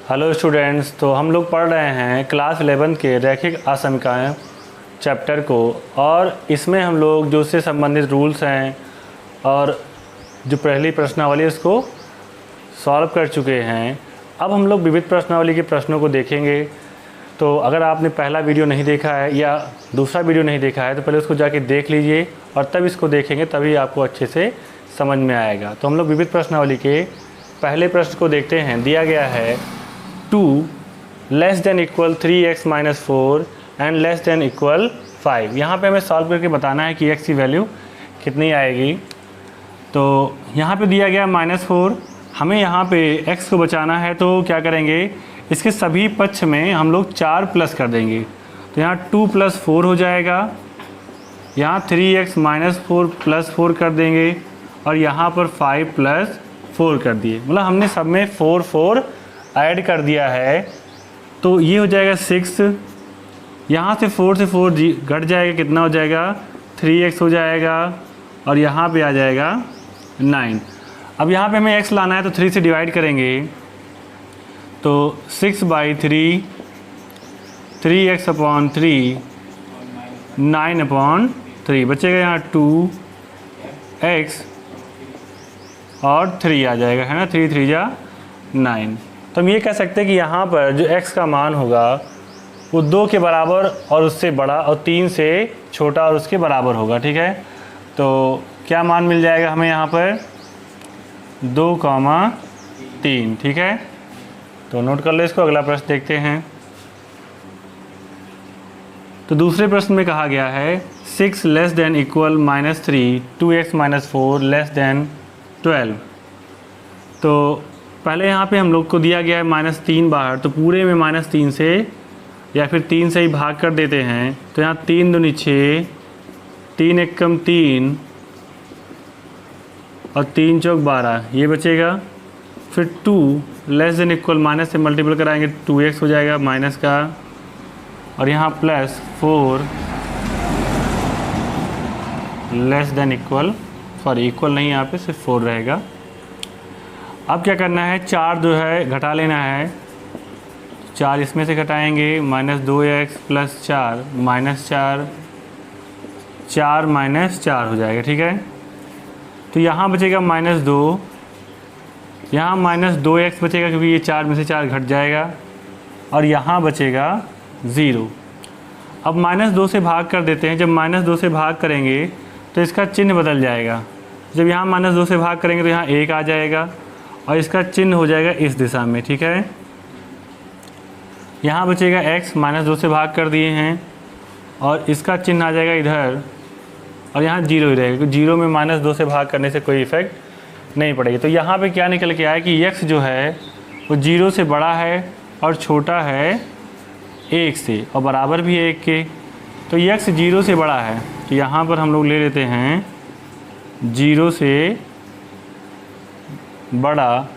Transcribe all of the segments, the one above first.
Hello students, तो हम लोग पढ़ रहे हैं क्लास 11 के रैखिक असमीकरण चैप्टर को। और इसमें हम लोग जो उससे संबंधित रूल्स हैं और जो पहली प्रश्नावली उसको सॉल्व कर चुके हैं। अब हम लोग विविध प्रश्नावली के प्रश्नों को देखेंगे। तो अगर आपने पहला वीडियो नहीं देखा है या दूसरा वीडियो नहीं देखा है तो पहले उसको जाके देख लीजिए और तब इसको देखेंगे, तभी आपको अच्छे से समझ में आएगा। तो हम लोग विविध प्रश्नावली के पहले प्रश्न को देखते हैं। दिया गया है 2 less than equal 3x minus 4 and less than equal 5। यहाँ पे हमें सॉल्व करके बताना है कि x की वैल्यू कितनी आएगी। तो यहाँ पे दिया गया -4, हमें यहाँ पे x को बचाना है तो क्या करेंगे, इसके सभी पक्ष में हम लोग 4 प्लस कर देंगे। तो यहाँ 2 + 4 हो जाएगा, यहाँ 3x माइनस 4 + 4 कर देंगे और यहाँ पर 5 + 4 कर दिए। मतलब हमने सब में 4 ऐड कर दिया है। तो ये हो जाएगा 6। यहाँ से 4 से 4 घट जाएगा, कितना हो जाएगा 3x हो जाएगा और यहाँ पे आ जाएगा 9। अब यहाँ पे हमें x लाना है तो 3 से डिवाइड करेंगे तो 6/3 3x/3 9/3 बचेगा। यहाँ 2x और 3 आ जाएगा, है ना, 3 3 जा 9। तो हम ये कह सकते हैं कि यहाँ पर जो x का मान होगा वो 2 के बराबर और उससे बड़ा और 3 से छोटा और उसके बराबर होगा। ठीक है, तो क्या मान मिल जाएगा हमें यहाँ पर 2,3। ठीक है, तो नोट कर लो इसको। अगला प्रश्न देखते हैं। तो दूसरे प्रश्न में कहा गया है 6 less than equal -3 2x minus 4 less than 12। तो पहले यहाँ पे हम लोग को दिया गया है -3 बाहर, तो पूरे में -3 से या फिर 3 से ही भाग कर देते हैं। तो यहाँ 3 दूनी 6, 3 एकम 3 और 3 चौक 12, ये बचेगा। फिर 2 लेस देन इक्वल माइनस से मल्टीपल कराएंगे 2x हो जाएगा माइनस का, और यहाँ +4 less than equal, sorry equal नहीं, यहाँ पे सिर्फ 4 रहेगा। अब क्या करना है, 4 जो है घटा लेना है। 4 इसमें से घटाएंगे, -2x + 4 -4 4 -4 हो जाएगा। ठीक है, तो यहाँ बचेगा -2, यहाँ -2x बचेगा क्योंकि ये 4 में से 4 घट जाएगा, और यहाँ बचेगा 0। अब -2 से भाग कर देते हैं। जब -2 से भाग करेंगे तो इसका चिन्ह बदल जाएगा। जब यहाँ -2 से भाग करेंगे तो यहाँ 1 आ जाएगा और इसका चिन्ह हो जाएगा इस दिशा में। ठीक है, यहाँ बचेगा x, -2 से भाग कर दिए हैं और इसका चिन्ह आ जाएगा इधर, और यहाँ 0 ही रहेगा क्योंकि 0 में -2 से भाग करने से कोई इफेक्ट नहीं पड़ेगी। तो यहाँ पे क्या निकल के आया कि x जो है वो 0 से बड़ा है और छोटा है 1 से और बराबर भी है 1 के। तो x 0 से बड़ा है, तो यहाँ पर हम लोग ले लेते हैं 0 से बड़ा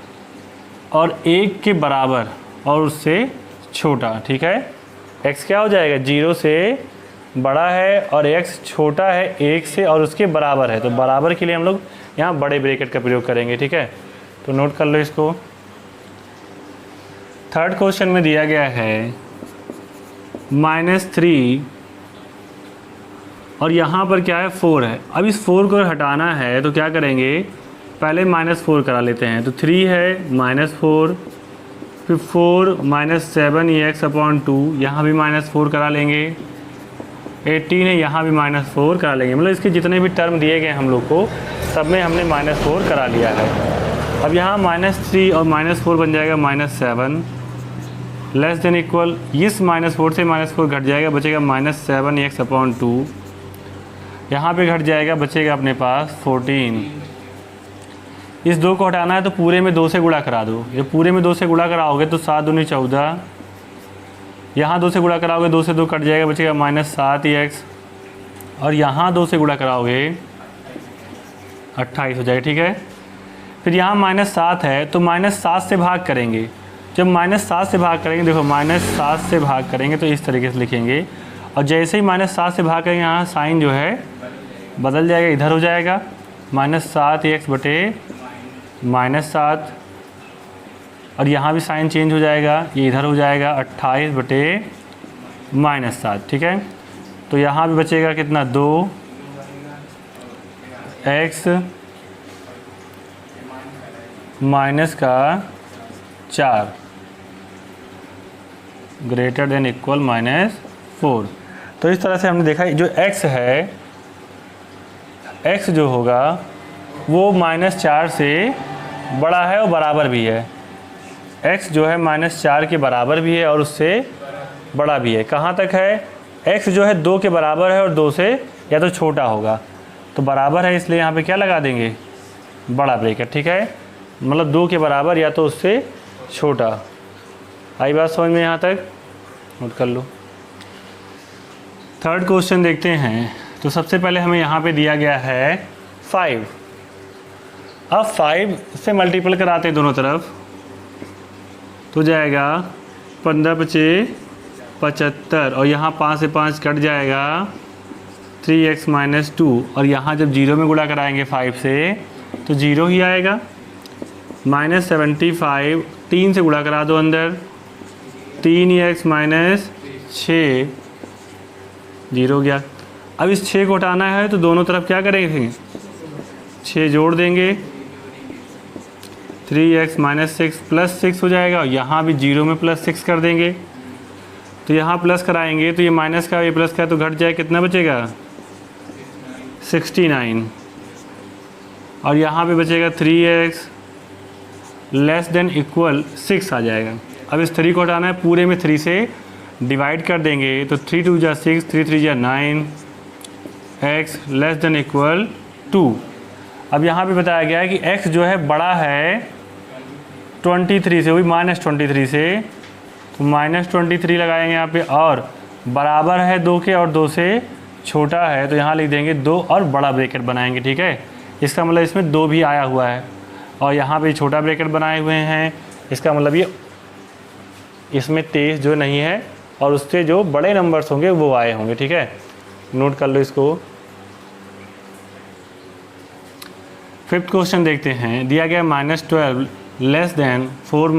और 1 के बराबर और उससे छोटा। ठीक है, x क्या हो जाएगा, 0 से बड़ा है और x छोटा है 1 से और उसके बराबर है। तो बराबर के लिए हम लोग यहाँ बड़े ब्रैकेट का प्रयोग करेंगे। ठीक है, तो नोट कर लो इसको। थर्ड क्वेश्चन में दिया गया है -3 और यहाँ पर क्या है 4 है। अब इस 4 को हटाना है तो क्या करेंगे, पहले -4 करा लेते हैं। तो 3 है -4, फिर 4 -7x/2, यहाँ भी -4 करा लेंगे। 18 है, यहाँ भी -4 करा लेंगे। मतलब इसके जितने भी टर्म दिए गए हम लोग को सब में हमने -4 करा लिया है। अब यहाँ -3 और -4 बन जाएगा -7 लेस देन इक्वल, इस -4 से -4 घट जाएगा, बचेगा -7x/2। यहाँ पे घट जाएगा, बचेगा अपने पास 14। इस 2 को हटाना है तो पूरे में 2 से गुणा करा दो। जब पूरे में 2 से गुणा कराओगे तो 7 दूनी 14, यहाँ 2 से गुणा कराओगे 2 से 2 कट जाएगा, बचेगा -7x, और यहाँ 2 से गुणा कराओगे 28 हो जाएगा। ठीक है, फिर यहाँ -7 है तो -7 से भाग करेंगे। जब -7 से भाग करेंगे, देखो -7 से भाग करेंगे तो इस तरीके से लिखेंगे, और जैसे ही -7 से भाग करेंगे यहाँ साइन जो है बदल जाएगा, इधर हो जाएगा -7x/-7 और यहाँ भी साइन चेंज हो जाएगा, ये इधर हो जाएगा 28/-7, ठीक है। तो यहाँ भी बचेगा कितना, 2x माइनस का 4 ग्रेटर देन इक्वल -4। तो इस तरह से हमने देखा जो x है, x जो होगा वो -4 से बड़ा है और बराबर भी है। x जो है -4 के बराबर भी है और उससे बड़ा भी है। कहाँ तक है, x जो है 2 के बराबर है और 2 से या तो छोटा होगा, तो बराबर है इसलिए यहाँ पे क्या लगा देंगे, बड़ा ब्रैकेट, ठीक है। मतलब 2 के बराबर या तो उससे छोटा। आई बात समझ में यहाँ तक, नोट कर लो। थर्ड क्वेश्चन देखते हैं। तो सबसे पहले हमें यहाँ पे दिया गया है 5। अब 5 से मल्टीपल कराते हैं दोनों तरफ, तो जाएगा 15×5 = 75 और यहाँ 5 से 5 कट जाएगा 3x - 2 और यहाँ जब 0 में गुणा कराएंगे 5 से तो 0 ही आएगा। -75 3 से गुणा करा दो अंदर, 3x - 6 0 गया। अब इस 6 को हटाना है तो दोनों तरफ क्या करेंगे, 6 जोड़ देंगे, 3x - 6 +6 हो जाएगा और यहाँ भी 0 में +6 कर देंगे। तो यहाँ प्लस कराएंगे तो ये माइनस का ये प्लस का तो घट जाए, कितना बचेगा 69 और यहाँ पे बचेगा 3x < 6 आ जाएगा। अब इस 3 को हटाना है, पूरे में 3 से डिवाइड कर देंगे तो 3 × 2 = 6, 3 × 3 = 9, x < 2। अब यहाँ पे बताया गया है कि x जो है बड़ा है 23 से, वही -23 से, तो -23 लगाएंगे यहाँ पे और बराबर है 2 के और 2 से छोटा है तो यहाँ लिख देंगे 2 और बड़ा ब्रैकेट बनाएंगे, ठीक है। इसका मतलब इसमें 2 भी आया हुआ है और यहाँ पे छोटा ब्रैकेट बनाए हुए हैं, इसका मतलब ये इसमें 23 जो नहीं है और उससे जो बड़े नंबर्स होंगे वो आए होंगे, ठीक है। नोट कर लो इसको। फिफ्थ क्वेश्चन देखते हैं। दिया गया -12 < 4 -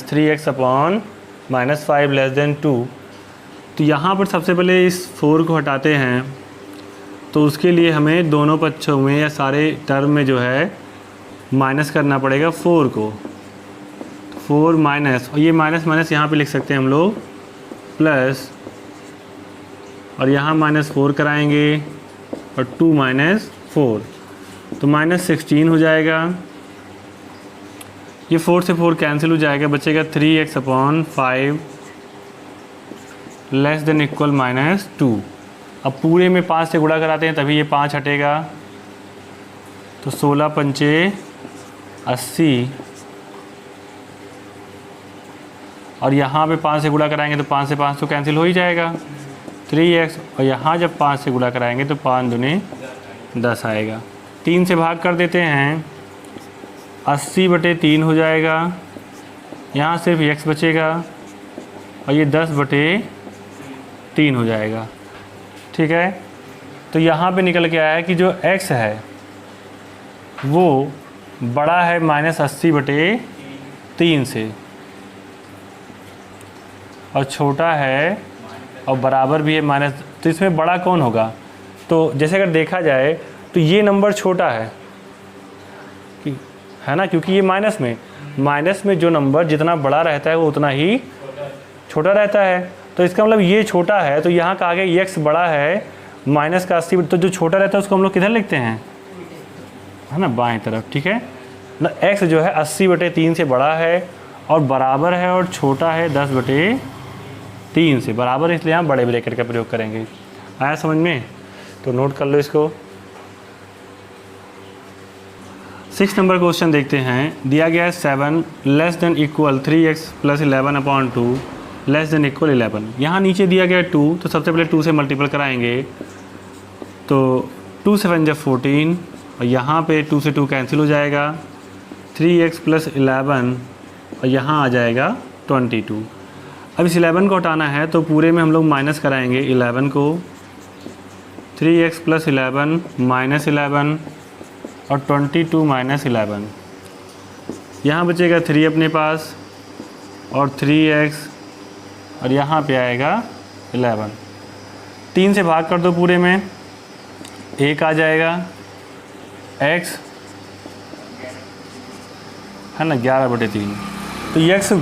3x - 5 < 2। तो यहाँ पर सबसे पहले इस 4 को हटाते हैं तो उसके लिए हमें दोनों पक्षों में या सारे टर्म में जो है माइनस करना पड़ेगा 4 को। 4 माइनस, और ये माइनस यहाँ पे लिख सकते हैं हम लोग प्लस, और यहाँ -4 कराएंगे और 2 - 4 तो -16 हो जाएगा। ये 4 से 4 कैंसिल हो जाएगा, बचेगा 3x / 5 < - 2। अब पूरे में 5 से गुणा कराते हैं तभी ये 5 हटेगा, तो 16 × 5 = 80 और यहाँ पे 5 से गुणा कराएंगे तो 5 से 5 तो कैंसिल हो ही जाएगा 3x, और यहाँ जब 5 से गुणा कराएंगे तो 5 दूनी 10 आएगा। 3 से भाग कर देते हैं, 80/3 हो जाएगा, यहाँ सिर्फ x बचेगा और ये 10/3 हो जाएगा, ठीक है। तो यहाँ पे निकल के आया है कि जो x है वो बड़ा है -80/3 से और छोटा है और बराबर भी है माइनस, तो इसमें बड़ा कौन होगा, तो जैसे अगर देखा जाए तो ये नंबर छोटा है ना, क्योंकि ये माइनस में जो नंबर जितना बड़ा रहता है वो उतना ही छोटा रहता है। तो इसका मतलब ये छोटा है, तो यहाँ का आगे x बड़ा है -80, तो जो छोटा रहता है उसको हम लोग किधर लिखते हैं, है ना, बाएं तरफ, ठीक है ना। x जो है 80/3 से बड़ा है और बराबर है और छोटा है 10/3 से, बराबर, इसलिए हम बड़े ब्रैकेट का प्रयोग करेंगे। आया समझ में, तो नोट कर लो इसको। 6 नंबर क्वेश्चन देखते हैं। दिया गया है 7 <= 3x + 11/2 <= 11। यहाँ नीचे दिया गया है 2, तो सबसे पहले 2 से मल्टीपल कराएंगे तो 2 × 7 = 14 और यहाँ पे 2 से 2 कैंसिल हो जाएगा, 3x + 11 और यहाँ आ जाएगा 22। अब इस 11 को हटाना है तो पूरे में हम लोग माइनस कराएंगे 11 को, 3x + 11 - 11 और 22 - 11, यहाँ बचेगा 3 अपने पास और 3x और यहाँ पे आएगा 11। 3 से भाग कर दो पूरे में, 1 आ जाएगा, x है ना 11/3। तो x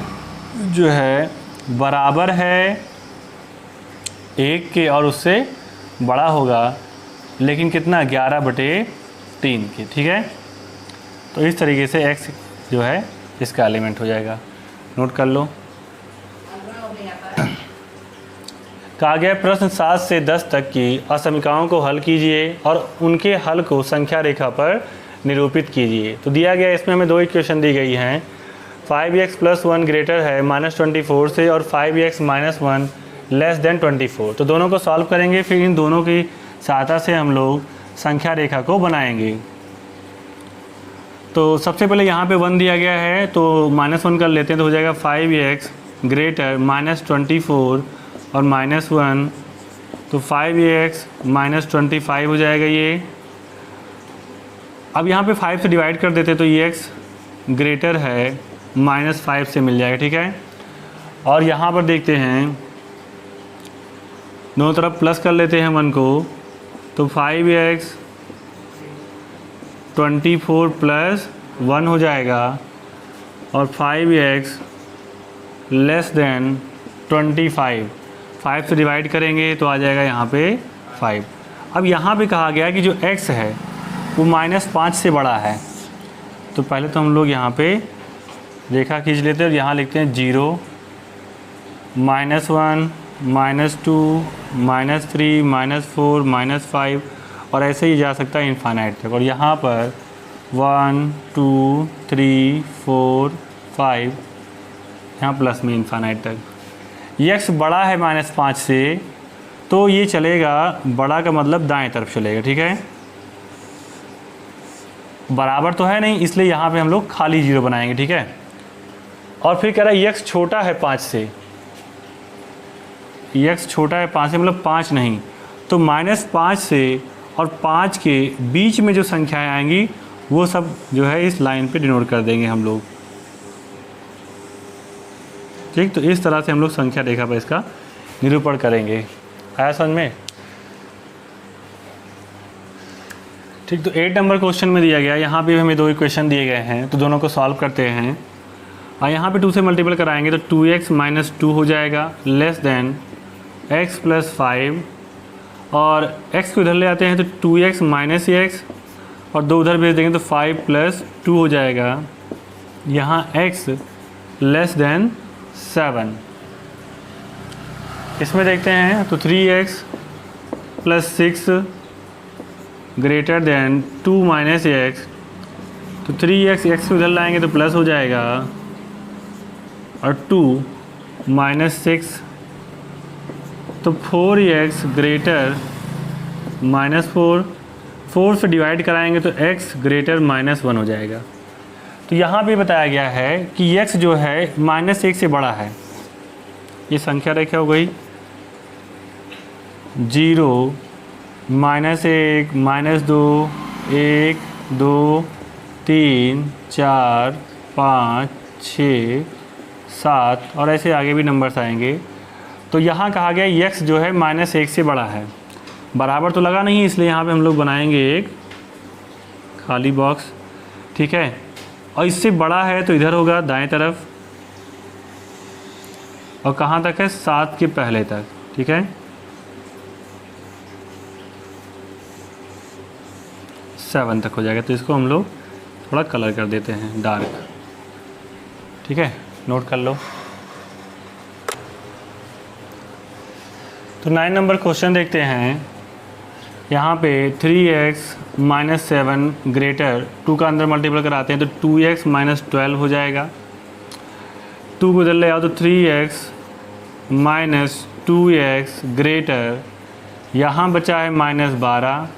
जो है बराबर है 1 के और उससे बड़ा होगा, लेकिन कितना 11/3 के। ठीक है, तो इस तरीके से x जो है इसका एलिमेंट हो जाएगा। नोट कर लो। कहा गया प्रश्न 7 से 10 तक की असमीकाओं को हल कीजिए और उनके हल को संख्या रेखा पर निरूपित कीजिए। तो दिया गया इसमें हमें 2 इक्वेशन दी गई हैं। 5x + 1 ग्रेटर है -24 से और 5x - 1 लेस देन 24। तो दोनों को सॉल्व करेंगे, फिर इन दोनों की सहायता से हम लोग संख्या रेखा को बनाएंगे। तो सबसे पहले यहाँ पे 1 दिया गया है तो -1 कर लेते हैं, तो हो जाएगा 5x ग्रेटर -24 और -1, तो 5x - 25 हो जाएगा ये। अब यहाँ पे 5 से डिवाइड कर देते तो ये x ग्रेटर है -5 से मिल जाएगा। ठीक है, और यहाँ पर देखते हैं दोनों तरफ प्लस कर लेते हैं 1 को, तो 5x 24 + 1 हो जाएगा और 5x लेस देन 25। 5 से डिवाइड करेंगे तो आ जाएगा यहाँ पे 5। अब यहाँ पे कहा गया कि जो x है वो -5 से बड़ा है, तो पहले तो हम लोग यहाँ पे रेखा खींच लेते हैं और यहाँ लिखते हैं 0, -1 -2 -3 -4 -5 और ऐसे ही जा सकता है इनफाइनाइट तक। और यहाँ पर 1 2 3 4 5 यहाँ प्लस में इनफाइनाइट तक। x बड़ा है -5 से, तो ये चलेगा, बड़ा का मतलब दाएं तरफ चलेगा। ठीक है, बराबर तो है नहीं, इसलिए यहाँ पे हम लोग खाली 0 बनाएंगे। ठीक है, और फिर कह रहा है x छोटा है 5 से, x छोटा है 5 से मतलब 5 नहीं, तो -5 से और 5 के बीच में जो संख्याएं आएंगी वो सब जो है इस लाइन पे डिनोट कर देंगे हम लोग। ठीक, तो इस तरह से हम लोग संख्या रेखा पर इसका निरूपण करेंगे। आया समझ में? ठीक, तो 8 नंबर क्वेश्चन में दिया गया, यहाँ पे हमें 2 इक्वेशन दिए गए हैं, तो दोनों को सॉल्व करते हैं। और यहाँ पे 2 से मल्टीपल कराएंगे तो 2x - 2 हो जाएगा लेस देन x + 5, और x को इधर ले आते हैं तो 2x - x और 2 उधर भेज देंगे तो 5 + 2 हो जाएगा। यहाँ x लेस देन 7। इसमें देखते हैं तो 3x + 6 ग्रेटर देन 2 - x, तो 3x x को इधर लाएंगे तो प्लस हो जाएगा और 2 - 6, तो 4x ग्रेटर -4, 4 से डिवाइड कराएंगे तो x ग्रेटर -1 हो जाएगा। तो यहाँ पे बताया गया है कि x जो है -1 से बड़ा है। ये संख्या रेखा हो गई 0 -1 -2 1 2 3 4 5 6 7 और ऐसे आगे भी नंबर्स आएंगे। तो यहाँ कहा गया x जो है -1 से बड़ा है, बराबर तो लगा नहीं, इसलिए यहाँ पे हम लोग बनाएंगे एक खाली बॉक्स। ठीक है, और इससे बड़ा है तो इधर होगा दाएं तरफ, और कहाँ तक है 7 के पहले तक। ठीक है, 7 तक हो जाएगा, तो इसको हम लोग थोड़ा कलर कर देते हैं डार्क। ठीक है, नोट कर लो। तो 9 नंबर क्वेश्चन देखते हैं। यहाँ पे 3x - 7 ग्रेटर 2 का अंदर मल्टीपल कराते हैं तो 2x - 12 हो जाएगा। 2 को इधर ले आओ तो 3x - 2x ग्रेटर, यहाँ बचा है -12,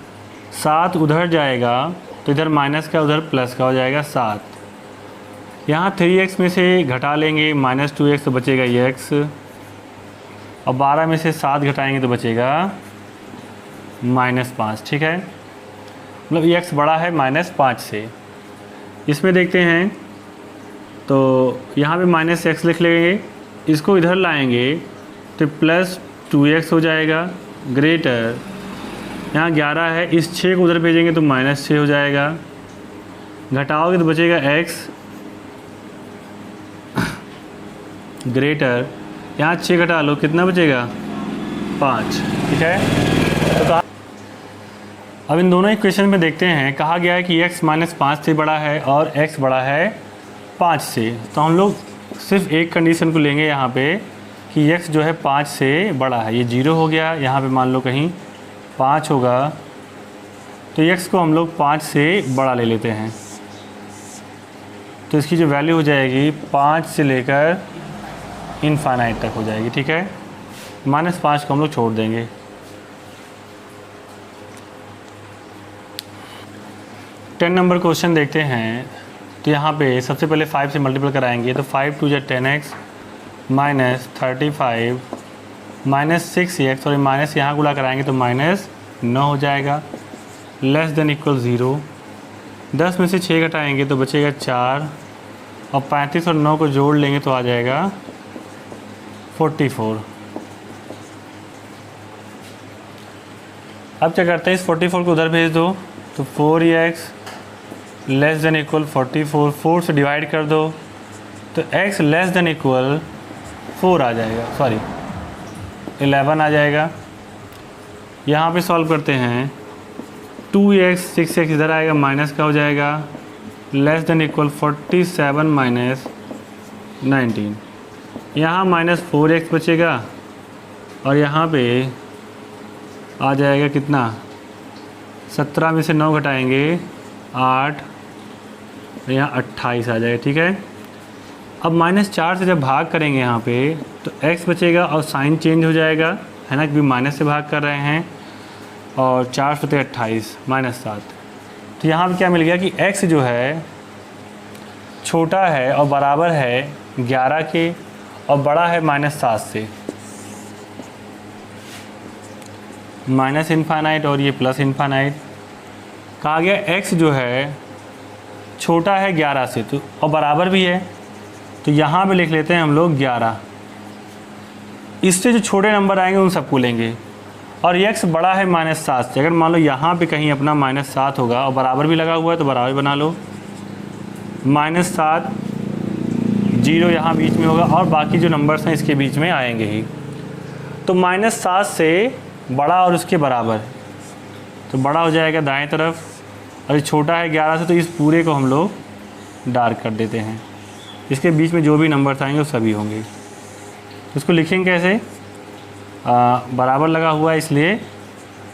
7 उधर जाएगा तो इधर माइनस का उधर प्लस का हो जाएगा 7। यहाँ 3x में से घटा लेंगे -2x तो बचेगा ये x, और 12 में से 7 घटाएंगे तो बचेगा -5। ठीक है, मतलब x बड़ा है -5 से। इसमें देखते हैं तो यहाँ पे माइनस एक्स लिख लेंगे, इसको इधर लाएंगे तो प्लस 2x हो जाएगा, ग्रेटर यहाँ 11 है, इस 6 को उधर भेजेंगे तो माइनस 6 हो जाएगा, घटाओगे तो बचेगा x, ग्रेटर यहाँ 6 घटा लो कितना बचेगा 5। ठीक है, तो अब इन दोनों इक्वेशन में देखते हैं, कहा गया है कि x माइनस 5 से बड़ा है और x बड़ा है 5 से। तो हम लोग सिर्फ एक कंडीशन को लेंगे यहाँ पे कि x जो है 5 से बड़ा है, ये 0 हो गया, यहाँ पे मान लो कहीं 5 होगा, तो x को हम लोग 5 से बड़ा ले लेते हैं। तो इसकी जो वैल्यू हो जाएगी 5 से लेकर इनफाइनाइट तक हो जाएगी। ठीक है, -5 को हम लोग छोड़ देंगे। टेन नंबर क्वेश्चन देखते हैं। तो यहाँ पे सबसे पहले 5 से मल्टीपल कराएंगे, तो 5 2 × 10x माइनस 35 माइनस 6x, और माइनस यहाँ गुणा कराएंगे तो -9 हो जाएगा, लेस देन इक्वल 0। 10 में से 6 घटाएंगे तो बचेगा 4, और 35 और 9 को जोड़ लेंगे तो आ जाएगा 44। अब क्या करते हैं, इस 44 को उधर भेज दो, तो 4x लेस देन इक्वल 44, 4 से डिवाइड कर दो तो x लेस देन इक्वल 4 आ जाएगा, सॉरी 11 आ जाएगा। यहाँ पे सॉल्व करते हैं, 2x 6x इधर आएगा, माइनस का हो जाएगा, लेस देन इक्वल 47 माइनस 19। यहाँ -4x बचेगा, और यहाँ पे आ जाएगा कितना, 17 में से 9 घटाएंगे 8, यहाँ 28 आ जाएगा। ठीक है, अब -4 से जब भाग करेंगे यहाँ पे तो x बचेगा और साइन चेंज हो जाएगा, है ना, क्योंकि माइनस से भाग कर रहे हैं, और 4 से 28 -7। तो यहाँ पे क्या मिल गया कि x जो है छोटा है और बराबर है 11 के, और बड़ा है -7 से, माइनस इनफाइनाइट और ये प्लस इनफाइनाइट। कहा गया x जो है छोटा है 11 से, तो और बराबर भी है, तो यहाँ पे लिख लेते हैं हम लोग 11। इससे जो छोटे नंबर आएंगे उन सबको लेंगे, और x बड़ा है -7 से। अगर मान लो यहाँ पे कहीं अपना -7 होगा और बराबर भी लगा हुआ है तो बराबर बना लो, -7 0 यहाँ बीच में होगा, और बाकी जो नंबर्स हैं इसके बीच में आएंगे ही। तो -7 से बड़ा और उसके बराबर, तो बड़ा हो जाएगा दाएं तरफ, और ये छोटा है 11 से, तो इस पूरे को हम लोग डार्क कर देते हैं। इसके बीच में जो भी नंबर्स आएंगे वो सभी होंगे। तो इसको लिखेंगे कैसे, बराबर लगा हुआ है इसलिए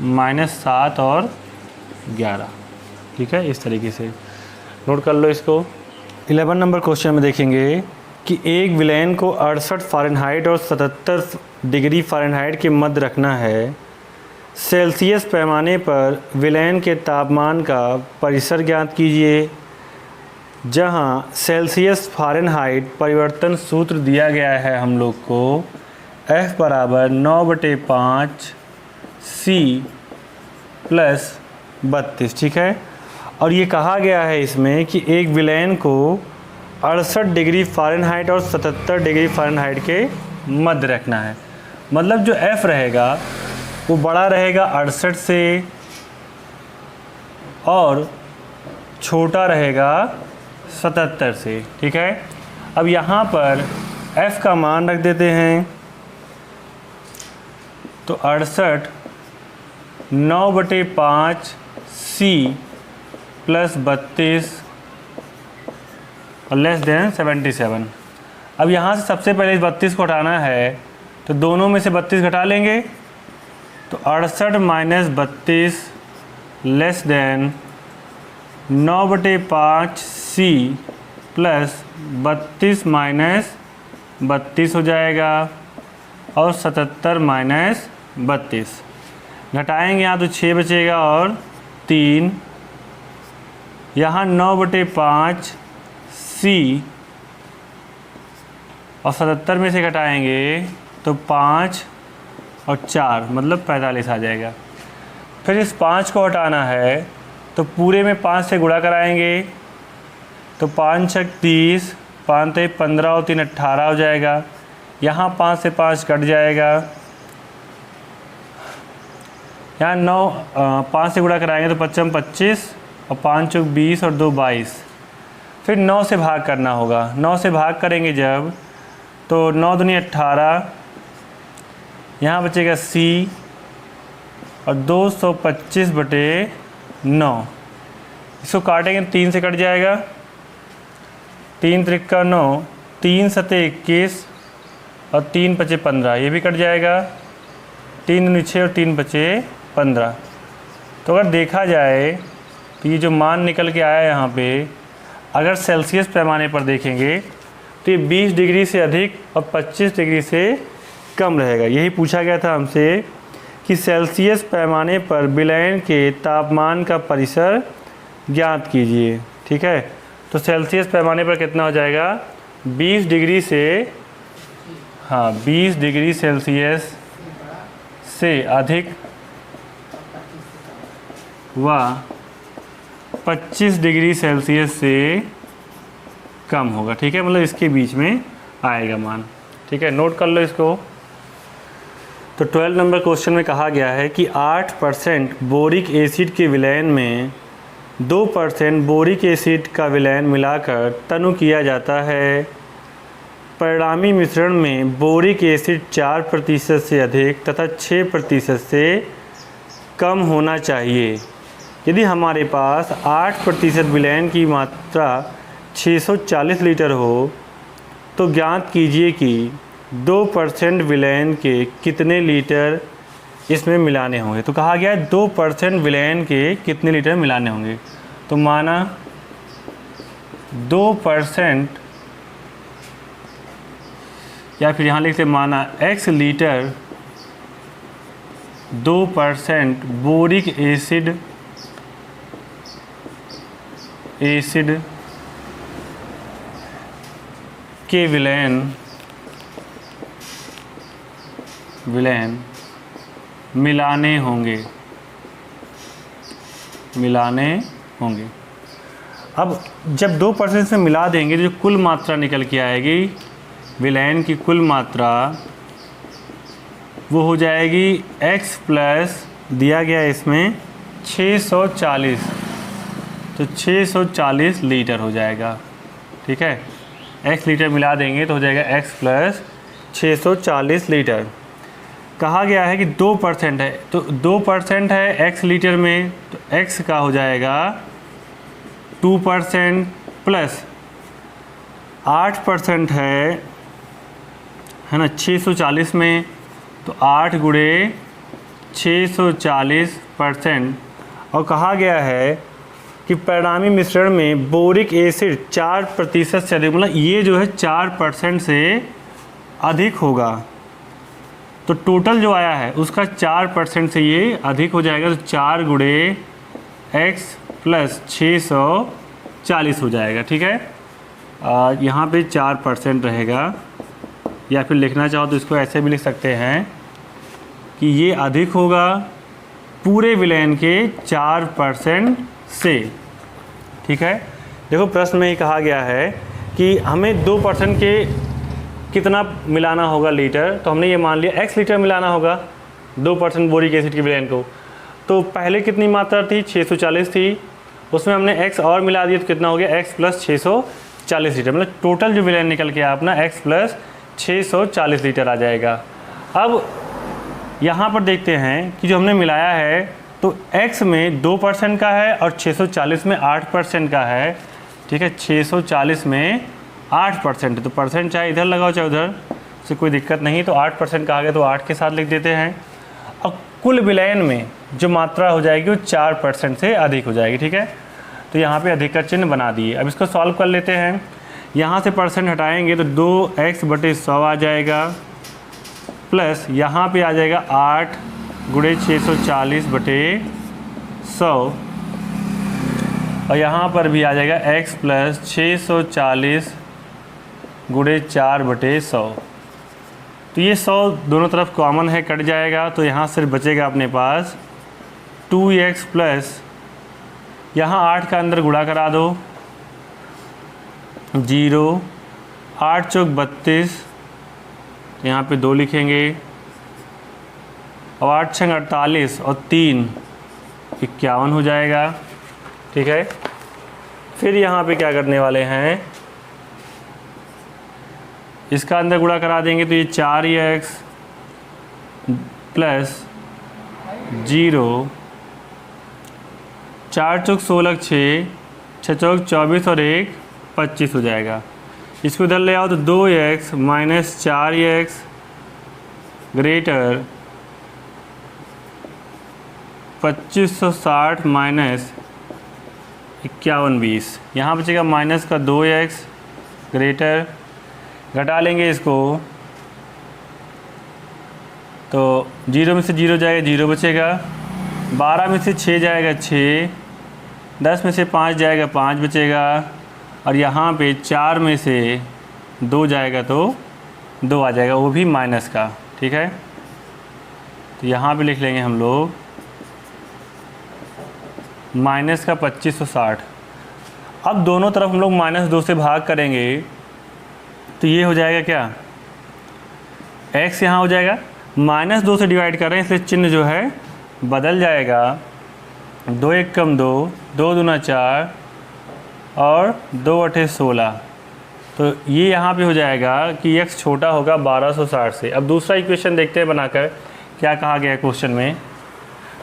-7 और 11। ठीक है, इस तरीके से नोट कर लो इसको। 11 नंबर क्वेश्चन में देखेंगे कि एक विलेन को 68 फ़ारेनहाइट और 77 डिग्री फ़ारेनहाइट के मध्य रखना है। सेल्सियस पैमाने पर विलेन के तापमान का परिसर ज्ञात कीजिए। जहां सेल्सियस फ़ारेनहाइट परिवर्तन सूत्र दिया गया है हम लोग को, F बराबर 9/5 C प्लस 32। ठीक है, और ये कहा गया है इसमें कि एक विलेन को 68 डिग्री फ़ारेनहाइट और 77 डिग्री फ़ारेनहाइट के मध्य रखना है। मतलब जो F रहेगा वो बड़ा रहेगा 68 से, और छोटा रहेगा 77 से। ठीक है, अब यहाँ पर F का मान रख देते हैं, तो 68 9/5 C प्लस 32 और लेस देन 77। अब यहाँ से सबसे पहले इस 32 को हटाना है, तो दोनों में से 32 घटा लेंगे, तो 68 minus 32 less than 9/5 C plus 32 minus 32 हो जाएगा, और 77 माइनस 32 घटाएंगे यहाँ तो 6 बचेगा और 3, यहाँ 9/5 C और 77 में से घटाएंगे तो 5 और 4 मतलब 45 आ जाएगा। फिर इस 5 को हटाना है तो पूरे में 5 से गुणा कराएंगे, तो 5 × 30 5 तो 15 और 3 18 हो जाएगा। यहाँ 5 से 5 कट जाएगा। यहाँ 9 5 से गुणा कराएंगे तो 5 25 और 5 चौक 20 और 2 22। फिर 9 से भाग करना होगा। 9 से भाग करेंगे जब तो 9 दूनी 18, यहाँ बचेगा C और 225 बटे 9। इसको काटेंगे 3 से कट जाएगा, 3 त्रिक्का 9, 3 सते 21 और 3 पचे 15, ये भी कट जाएगा। 3 दूनी 6 और 3 पचे 15। तो अगर देखा जाए तो ये जो मान निकल के आया यहाँ पे, अगर सेल्सियस पैमाने पर देखेंगे तो ये 20 डिग्री से अधिक और 25 डिग्री से कम रहेगा। यही पूछा गया था हमसे कि सेल्सियस पैमाने पर विलयन के तापमान का परिसर ज्ञात कीजिए। ठीक है, तो सेल्सियस पैमाने पर कितना हो जाएगा? 20 डिग्री से 20 डिग्री सेल्सियस से अधिक व 25 डिग्री सेल्सियस से कम होगा। ठीक है, मतलब इसके बीच में आएगा मान। ठीक है, नोट कर लो इसको। तो 12 नंबर क्वेश्चन में कहा गया है कि 8% बोरिक एसिड के विलयन में 2% बोरिक एसिड का विलयन मिलाकर तनु किया जाता है। परिणामी मिश्रण में बोरिक एसिड 4% से अधिक तथा 6% से कम होना चाहिए। यदि हमारे पास 8% विलयन की मात्रा 640 लीटर हो तो ज्ञात कीजिए कि 2% विलयन के कितने लीटर इसमें मिलाने होंगे। तो कहा गया है 2% विलयन के कितने लीटर मिलाने होंगे। तो माना 2% या फिर यहाँ लिखते माना x लीटर 2% बोरिक एसिड के विलयन मिलाने होंगे। अब जब 2% से मिला देंगे तो जो कुल मात्रा निकल के आएगी विलयन की कुल मात्रा वो हो जाएगी x प्लस दिया गया इसमें 640, तो 640 लीटर हो जाएगा। ठीक है, x लीटर मिला देंगे तो हो जाएगा x प्लस 640 लीटर। कहा गया है कि 2% है, तो 2% है x लीटर में, तो x का हो जाएगा 2% प्लस 8% है ना 640 में, तो 8 गुणे 640%। और कहा गया है कि परिणामी मिश्रण में बोरिक एसिड 4% से अधिक, मतलब ये जो है 4% से अधिक होगा। तो टोटल जो आया है उसका 4% से ये अधिक हो जाएगा, तो 4 गुणे x प्लस 640 हो जाएगा। ठीक है, यहाँ पे 4% रहेगा, या फिर लिखना चाहो तो इसको ऐसे भी लिख सकते हैं कि ये अधिक होगा पूरे विलयन के 4% से। ठीक है, देखो प्रश्न में ही कहा गया है कि हमें 2% के कितना मिलाना होगा लीटर, तो हमने ये मान लिया x लीटर मिलाना होगा 2% बोरिक एसिड के विलयन को। तो पहले कितनी मात्रा थी? 640 थी, उसमें हमने x और मिला दिया तो कितना हो गया? x प्लस 640 लीटर, मतलब टोटल जो विलयन निकल के अपना x प्लस 640 लीटर आ जाएगा। अब यहाँ पर देखते हैं कि जो हमने मिलाया है तो x में 2% का है और 640 में 8% का है। ठीक है, 640 में 8% है, तो परसेंट चाहे इधर लगाओ चाहे उधर, से कोई दिक्कत नहीं। तो 8% कहा गया तो 8 के साथ लिख देते हैं। अब कुल विलयन में जो मात्रा हो जाएगी वो 4% से अधिक हो जाएगी। ठीक है, तो यहाँ पे अधिक का चिन्ह बना दिए। अब इसको सॉल्व कर लेते हैं। यहाँ से परसेंट हटाएंगे तो 2x बटे 100 आ जाएगा, प्लस यहाँ पे आ जाएगा 8 गुणे 640 बटे 100, और यहाँ पर भी आ जाएगा x प्लस 640 गुणे 4 बटे 100। तो ये 100 दोनों तरफ कॉमन है, कट जाएगा, तो यहाँ सिर्फ बचेगा अपने पास 2x प्लस, यहाँ 8 का अंदर गुणा करा दो 0 8 चौक 32, यहाँ पे 2 लिखेंगे, और 8 छंग 48 और 3 51 हो जाएगा। ठीक है, फिर यहाँ पे क्या करने वाले हैं, इसका अंदर गुणा करा देंगे तो ये 4x प्लस 0, 4 चौक 16 6, 6 चौक 24 और 1 25 हो जाएगा। इसको इधर ले आओ तो 2x minus 4x greater 2560 minus 5120, यहाँ बचेगा माइनस का 2x ग्रेटर, घटा लेंगे इसको तो 0 में से 0 जाएगा 0 बचेगा, 12 में से 6 जाएगा 6, 10 में से 5 जाएगा 5 बचेगा, और यहाँ पे 4 में से 2 जाएगा तो 2 आ जाएगा, वो भी माइनस का। ठीक है, तो यहाँ पे लिख लेंगे हम लोग माइनस का 2560। अब दोनों तरफ हम लोग -2 से भाग करेंगे तो ये हो जाएगा क्या, x यहाँ हो जाएगा, -2 से डिवाइड कर रहे हैं इसलिए चिन्ह जो है बदल जाएगा, 2 1 कम 2, 2 दूना 4 और 2 8 16, तो ये यहाँ पे हो जाएगा कि x छोटा होगा 1260 से। अब दूसरा इक्वेशन देखते हैं बनाकर क्या कहा गया है क्वेश्चन में।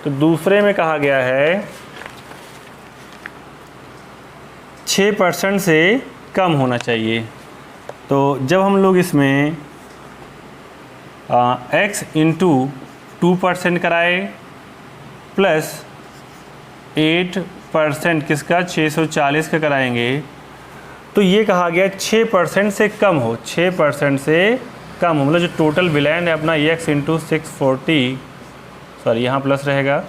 तो दूसरे में कहा गया है 6% से कम होना चाहिए। तो जब हम लोग इसमें x इंटू 2% कराए प्लस 8% किसका 640 का कराएंगे तो ये कहा गया 6% से कम हो, 6% से कम हो, मतलब जो टोटल बिलैंड है अपना x इंटू 640, सॉरी यहाँ प्लस रहेगा,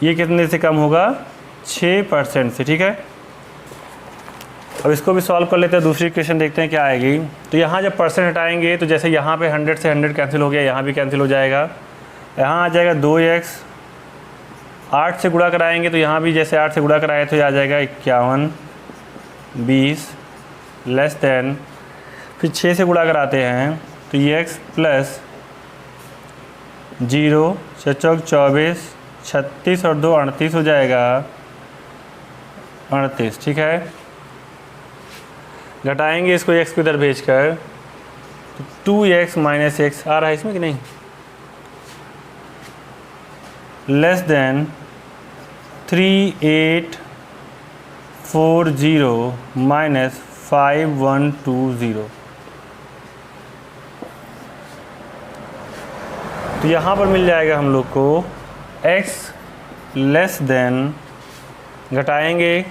ये कितने से कम होगा 6% से। ठीक है, अब इसको भी सॉल्व कर लेते हैं, दूसरी इक्वेशन देखते हैं क्या आएगी। तो यहाँ जब परसेंट हटाएंगे तो जैसे यहाँ पे 100 से 100 कैंसिल हो गया, यहाँ भी कैंसिल हो जाएगा, यहाँ आ जाएगा 2x, 8 से गुणा कराएंगे तो यहाँ भी जैसे 8 से गुणा कराए तो ये आ जाएगा 51 20 लेस देन, फिर 6 से गुणा कराते हैं तो ये x प्लस 0 6 चौक 24 36 और 2 38 हो जाएगा 38। ठीक है, घटाएंगे इसको x को इधर भेज कर तो 2x माइनस x आ रहा है इसमें कि नहीं, लेस देन 3840 माइनस 5120। तो यहाँ पर मिल जाएगा हम लोग को x लेस देन, घटाएंगे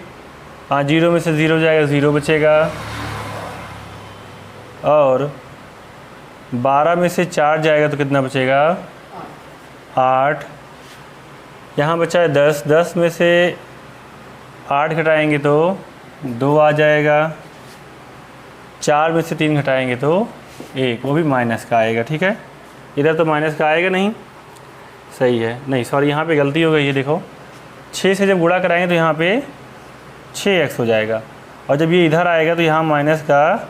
0 में से 0 जाएगा 0 बचेगा, और 12 में से 4 जाएगा तो कितना बचेगा 8, यहाँ बचा है 10, 10 में से 8 घटाएंगे तो 2 आ जाएगा, 4 में से 3 घटाएंगे तो 1, वो भी माइनस का आएगा। ठीक है, इधर तो माइनस का आएगा नहीं, सही है, नहीं सॉरी यहाँ पे गलती हो गई है, देखो 6 से जब गुणा कराएंगे तो यहाँ पे 6x हो जाएगा, और जब ये इधर आएगा तो यहाँ माइनस का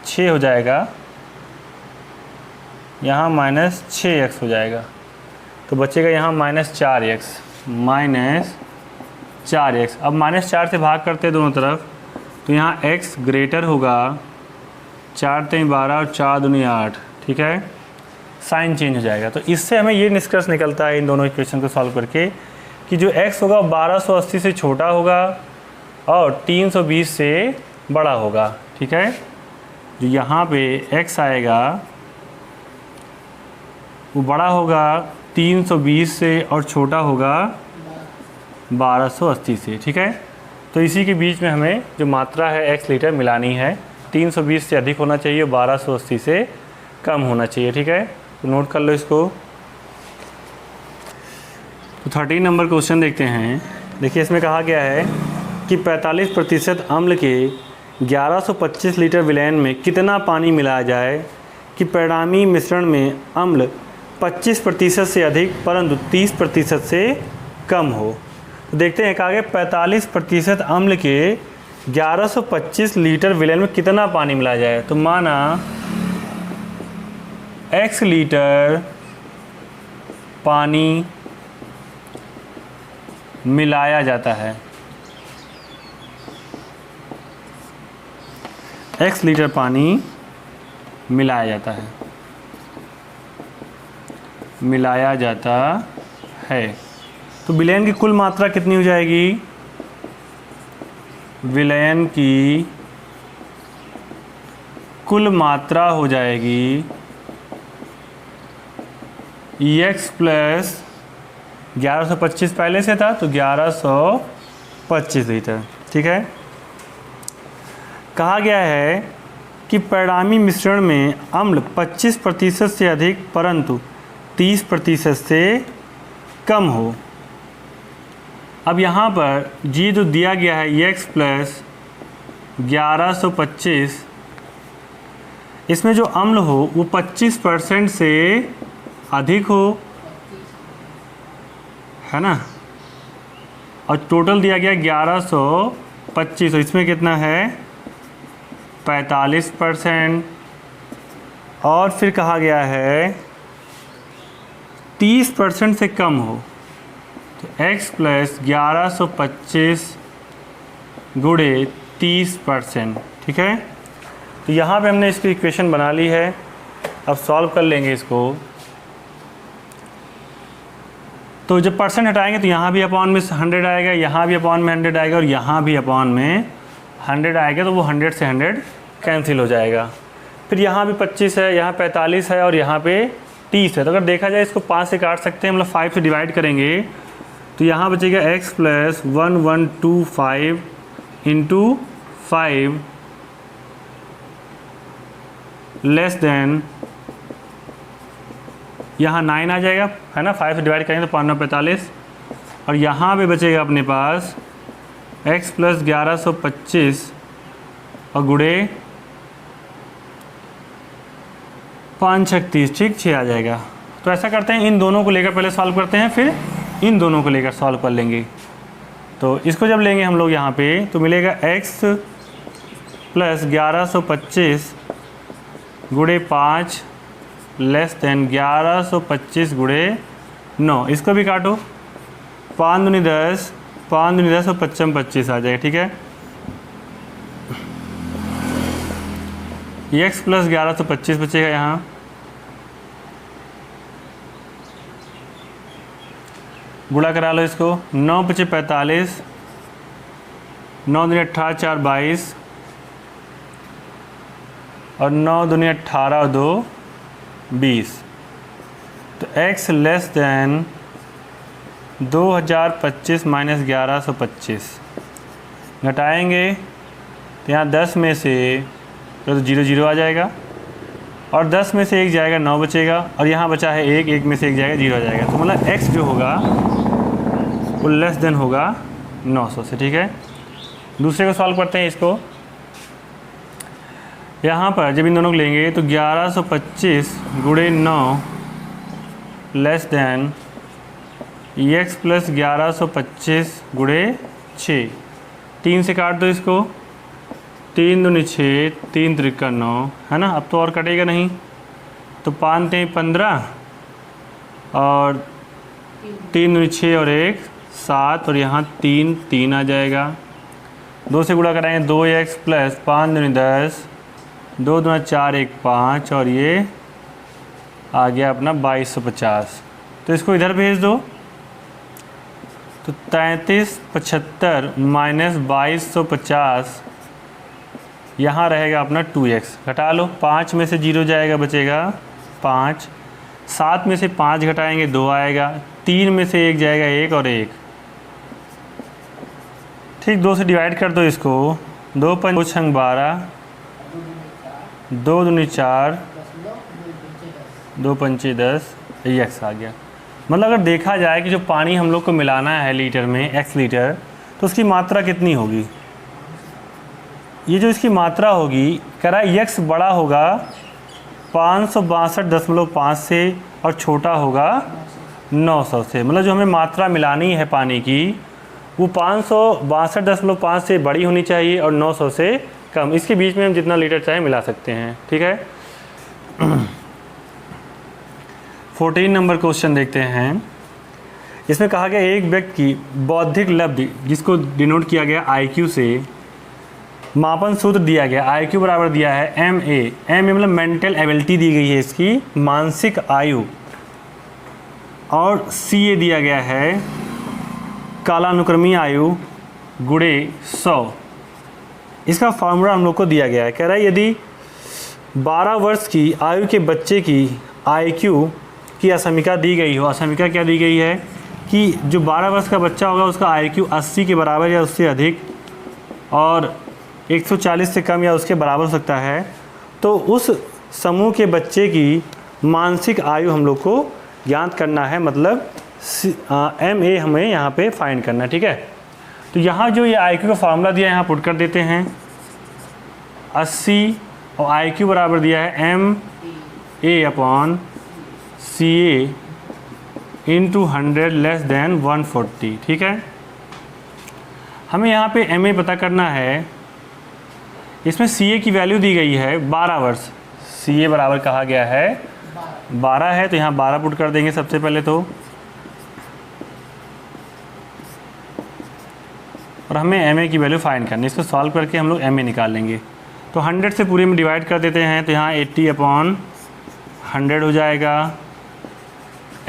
6 हो जाएगा, यहाँ माइनस 6x हो जाएगा, तो बचेगा यहाँ -4x, -4x। अब -4 से भाग करते हैं दोनों तरफ तो यहाँ x ग्रेटर होगा, 4 3 12 और 4 दूनी 8। ठीक है, साइन चेंज हो जाएगा। तो इससे हमें ये निष्कर्ष निकलता है इन दोनों इक्वेशन को सॉल्व करके कि जो x होगा 1280 से छोटा होगा और 320 से बड़ा होगा। ठीक है, जो यहाँ पे x आएगा वो बड़ा होगा 320 से और छोटा होगा 1280 से। ठीक है, तो इसी के बीच में हमें जो मात्रा है x लीटर मिलानी है, 320 से अधिक होना चाहिए, 1280 से कम होना चाहिए। ठीक है, तो नोट कर लो इसको। तो 13 नंबर क्वेश्चन देखते हैं। देखिए इसमें कहा गया है कि 45% अम्ल के 1125 लीटर विलैन में कितना पानी मिलाया जाए कि परिणामी मिश्रण में अम्ल 25% से अधिक परंतु 30% से कम हो। तो देखते हैं कहा गया 45% अम्ल के 1125 लीटर विलेन में कितना पानी मिलाया जाए। तो माना x लीटर पानी मिलाया जाता है, x लीटर पानी मिलाया जाता है, तो विलयन की कुल मात्रा कितनी हो जाएगी? विलयन की कुल मात्रा हो जाएगी x प्लस 1125 पहले से था तो 1125 लीटर। ठीक है। कहा गया है कि परिणामी मिश्रण में अम्ल 25% से अधिक परंतु 30% से कम हो। अब यहाँ पर जी जो दिया गया है x प्लस 1125, इसमें जो अम्ल हो वो 25% से अधिक हो, है ना, और टोटल दिया गया 1125, तो इसमें कितना है 45%। और फिर कहा गया है 30% से कम हो, तो x प्लस 1125 गुणे 30%। ठीक है। तो यहाँ पे हमने इसकी इक्वेशन बना ली है, अब सॉल्व कर लेंगे इसको। तो जब परसेंट हटाएंगे तो यहाँ भी अपॉन में 100 आएगा, यहाँ भी अपॉन में 100 आएगा और यहाँ भी अपॉन में 100 आएगा, तो वो 100 से 100 कैंसिल हो जाएगा। फिर यहाँ भी 25 है, यहाँ 45 है और यहाँ पे 30 है। तो अगर देखा जाए इसको 5 से काट सकते हैं, मतलब 5 से डिवाइड करेंगे तो यहाँ बचेगा x plus 1125 into 5 less than, यहाँ 9 आ जाएगा, है ना, 5 से डिवाइड करेंगे तो 5 9 45, और यहाँ पे बचेगा अपने पास x प्लस 1125 और गुणे 5 6 30, ठीक, 6 आ जाएगा। तो ऐसा करते हैं, इन दोनों को लेकर पहले सॉल्व करते हैं, फिर इन दोनों को लेकर सॉल्व कर लेंगे। तो इसको जब लेंगे हम लोग यहाँ पे तो मिलेगा x प्लस 1125 गुणे 5 लेस देन 1125 गुणे 9, इसको भी काटो, 5 दूनी 10, 5 दूनी 10 और 55 25 आ जाएगा। ठीक है। x प्लस 1125 बचेगा यहाँ, गुणा करा लो इसको, 9 पचे 45, 9 दूनी 18 4 22 और 9 दूनी 18 और 2 20। तो x लेस देन 2025 माइनस 1125 घटाएंगे तो यहाँ 10 में से तो 0 0 आ जाएगा और 10 में से 1 जाएगा, 9 बचेगा, और यहाँ बचा है 1, 1 में से 1 जाएगा, 0 आ जाएगा। तो मतलब x जो होगा वो लेस देन होगा 900 से। ठीक है। दूसरे को सॉल्व करते हैं इसको। यहाँ पर जब इन दोनों को लेंगे तो 1125 गुणे 9 लेस देन x प्लस 1125 गुणे 6, 3 से काट दो इसको, 3 दूनी 6, 3 त्रिका 9, है ना। अब तो और कटेगा नहीं, तो 5 3 15 और 3 दूनी 6 और 1 7 और यहाँ 3 3 आ जाएगा। 2 से गुणा कराएंगे, 2x प्लस 5 दूनी 10, 2 दूना 4 1 5 और ये आ गया अपना 2250। तो इसको इधर भेज दो, तो 3375 माइनस 2250, यहाँ रहेगा अपना 2x। घटा लो, 5 में से 0 जाएगा, बचेगा 5, 7 में से 5 घटाएंगे 2 आएगा, 3 में से 1 जाएगा 1 और 1, ठीक। 2 से डिवाइड कर दो इसको, 2 5 12, 2 दूनी 4, 2 पंचे 10, x आ गया। मतलब अगर देखा जाए कि जो पानी हम लोग को मिलाना है लीटर में x लीटर, तो उसकी मात्रा कितनी होगी? ये जो इसकी मात्रा होगी, कह रहा है x बड़ा होगा 562.5 से और छोटा होगा 900 से। मतलब जो हमें मात्रा मिलानी है पानी की वो 562.5 से बड़ी होनी चाहिए और 900 से कम। इसके बीच में हम जितना लीटर चाहे मिला सकते हैं, ठीक है। 14 नंबर क्वेश्चन देखते हैं। इसमें कहा गया एक व्यक्ति की बौद्धिक लब्धि, जिसको डिनोट किया गया IQ से, मापन सूत्र दिया गया। IQ बराबर दिया है MA मतलब मेंटल एबिलिटी दी गई है इसकी, मानसिक आयु, और CA दिया गया है कालानुक्रमीय आयु गुणे 100। इसका फार्मूला हम लोग को दिया गया है। कह रहा है यदि 12 वर्ष की आयु के बच्चे की IQ की असमीका दी गई हो। असमीका क्या दी गई है कि जो 12 वर्ष का बच्चा होगा उसका IQ 80 के बराबर या उससे अधिक और 140 से कम या उसके बराबर हो सकता है, तो उस समूह के बच्चे की मानसिक आयु हम लोग को ज्ञात करना है, मतलब MA हमें यहाँ पे फाइंड करना है, ठीक है। तो यहाँ जो ये IQ का फार्मूला दिया है यहाँ पुट कर देते हैं 80 और IQ बराबर दिया है MA/CA इंटू 100 लेस देन 140, ठीक है। हमें यहाँ पे MA पता करना है। इसमें CA की वैल्यू दी गई है 12 वर्ष। CA बराबर कहा गया है 12 है, तो यहाँ 12 पुट कर देंगे सबसे पहले तो, और हमें MA की वैल्यू फाइंड करनी है। इसको सॉल्व करके हम लोग MA निकाल लेंगे। तो 100 से पूरे में डिवाइड कर देते हैं, तो यहाँ 80/100 हो जाएगा।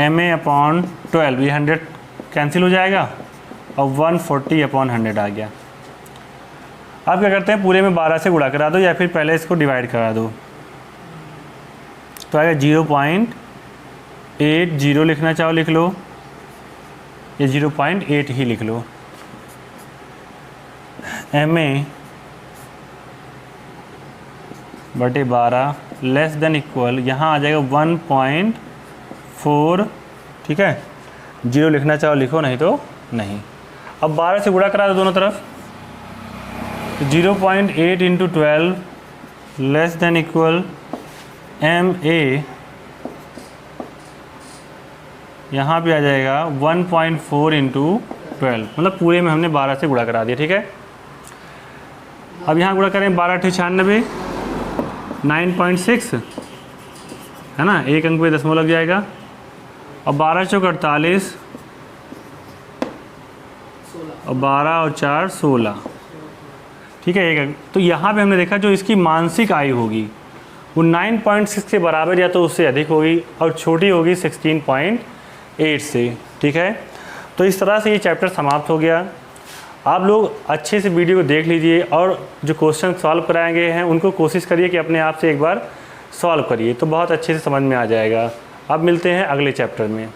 MA/12 ये 100 कैंसिल हो जाएगा और 140/100 आ गया। अब क्या करते हैं, पूरे में 12 से गुणा करा दो या फिर पहले इसको डिवाइड करा दो, तो आएगा 0.80 लिखना चाहो लिख लो, या 0.8 ही लिख लो। MA/12 लेस देन इक्वल, यहाँ आ जाएगा 1.4, ठीक है। 0 लिखना चाहो लिखो, नहीं तो नहीं। अब 12 से गुणा करा दो दोनों तरफ, तो 0.8 into 12 less than equal MA, यहाँ पे आ जाएगा 1.4 इंटू 12, मतलब पूरे में हमने 12 से गुणा करा दिया, ठीक है। अब यहाँ गुणा करें 12 × 96 9.6 है ना, एक अंक पे दशमलव लग जाएगा। और 12 × 4 48 और 12 और 4 16, ठीक है, एक अंक। तो यहाँ पे हमने देखा जो इसकी मानसिक आयु होगी वो 9.6 के बराबर या तो उससे अधिक होगी और छोटी होगी 16.8 से, ठीक है। तो इस तरह से ये चैप्टर समाप्त हो गया। आप लोग अच्छे से वीडियो को देख लीजिए और जो क्वेश्चन सॉल्व कराए गए हैं उनको कोशिश करिए कि अपने आप से एक बार सॉल्व करिए, तो बहुत अच्छे से समझ में आ जाएगा। अब मिलते हैं अगले चैप्टर में।